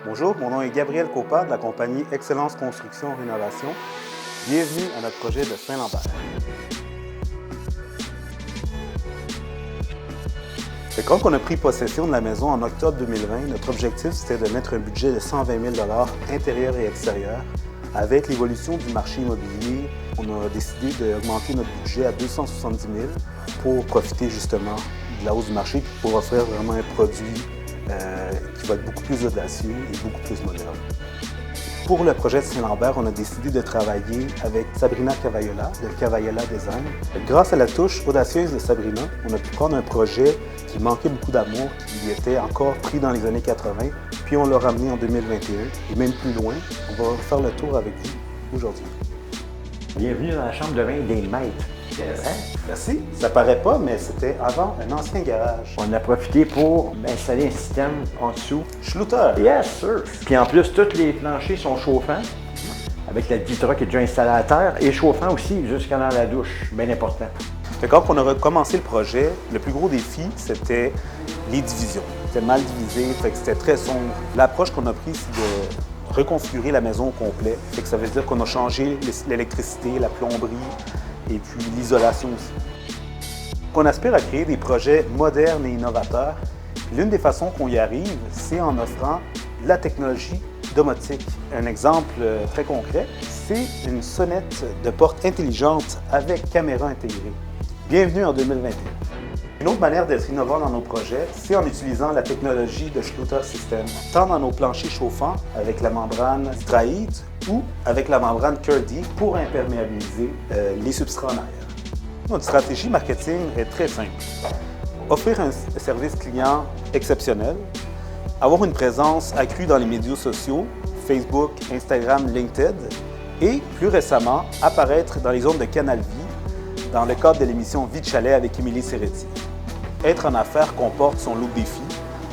Bonjour, mon nom est Gabriel Copa de la compagnie Excellence Construction Rénovation. Bienvenue à notre projet de Saint-Lambert. Quand on a pris possession de la maison en octobre 2020, notre objectif c'était de mettre un budget de 120 000 $ intérieur et extérieur. Avec l'évolution du marché immobilier, on a décidé d'augmenter notre budget à 270 000 pour profiter justement de la hausse du marché et pour offrir vraiment un produit qui va être beaucoup plus audacieux et beaucoup plus moderne. Pour le projet de Saint-Lambert, on a décidé de travailler avec Sabrina Cavaiola de Cavaiola Design. Grâce à la touche audacieuse de Sabrina, on a pu prendre un projet qui manquait beaucoup d'amour, qui était encore pris dans les années 80, puis on l'a ramené en 2021 et même plus loin. On va faire le tour avec vous aujourd'hui. Bienvenue dans la chambre de bain des maîtres. Yes. Merci. Ça paraît pas, mais c'était avant un ancien garage. On a profité pour installer un système en dessous. Schluter. Yes, sir. Puis en plus, tous les planchers sont chauffants, avec la Ditra qui est déjà installée à terre, et chauffant aussi jusqu'à dans la douche, bien important. Quand on a commencé le projet, le plus gros défi, c'était les divisions. C'était mal divisé, fait que c'était très sombre. L'approche qu'on a prise, c'est de reconfigurer la maison au complet. Fait que ça veut dire qu'on a changé l'électricité, la plomberie, et puis l'isolation aussi. On aspire à créer des projets modernes et innovateurs. L'une des façons qu'on y arrive, c'est en offrant de la technologie domotique. Un exemple très concret, c'est une sonnette de porte intelligente avec caméra intégrée. Bienvenue en 2021. Une autre manière d'être innovant dans nos projets, c'est en utilisant la technologie de Schluter System, tant dans nos planchers chauffants avec la membrane Straite ou avec la membrane Curdy pour imperméabiliser les substrats en arrière. Notre stratégie marketing est très simple. Offrir un service client exceptionnel, avoir une présence accrue dans les médias sociaux, Facebook, Instagram, LinkedIn, et plus récemment, apparaître dans les zones de Canal Vie dans le cadre de l'émission Vie de chalet avec Émilie Serretti. Être en affaires comporte son lot de défis,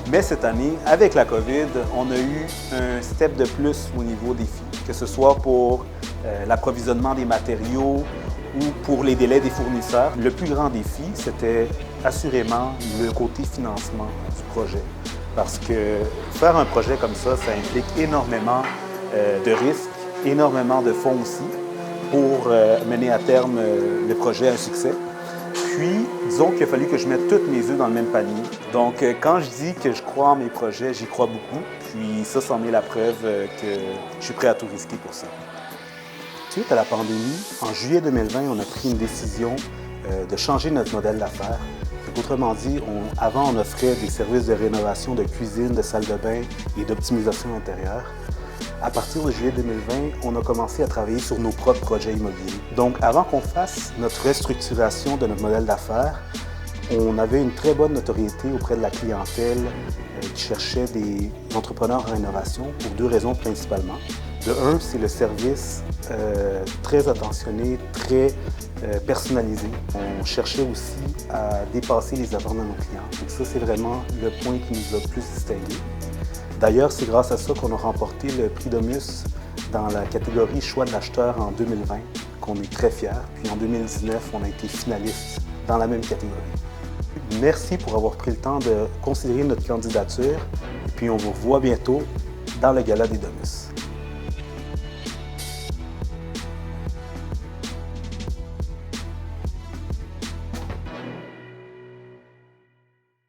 mais cette année, avec la COVID, on a eu un step de plus au niveau défis, que ce soit pour l'approvisionnement des matériaux ou pour les délais des fournisseurs. Le plus grand défi, c'était assurément le côté financement du projet. Parce que faire un projet comme ça implique énormément de risques, énormément de fonds aussi pour mener à terme le projet à un succès. Puis, disons qu'il a fallu que je mette tous mes œufs dans le même panier. Donc, quand je dis que je crois en mes projets, j'y crois beaucoup. Puis ça, c'en est la preuve que je suis prêt à tout risquer pour ça. Suite à la pandémie, en juillet 2020, on a pris une décision de changer notre modèle d'affaires. Autrement dit, avant, on offrait des services de rénovation de cuisine, de salle de bain et d'optimisation intérieure. À partir de juillet 2020, on a commencé à travailler sur nos propres projets immobiliers. Donc, avant qu'on fasse notre restructuration de notre modèle d'affaires, on avait une très bonne notoriété auprès de la clientèle qui cherchait des entrepreneurs en rénovation pour deux raisons principalement. Le un, c'est le service très attentionné, très personnalisé. On cherchait aussi à dépasser les attentes de nos clients. Donc ça, c'est vraiment le point qui nous a le plus distingués. D'ailleurs, c'est grâce à ça qu'on a remporté le prix Domus dans la catégorie Choix de l'acheteur en 2020, qu'on est très fiers. Puis en 2019, on a été finaliste dans la même catégorie. Merci pour avoir pris le temps de considérer notre candidature. Et puis on vous revoit bientôt dans le Gala des Domus.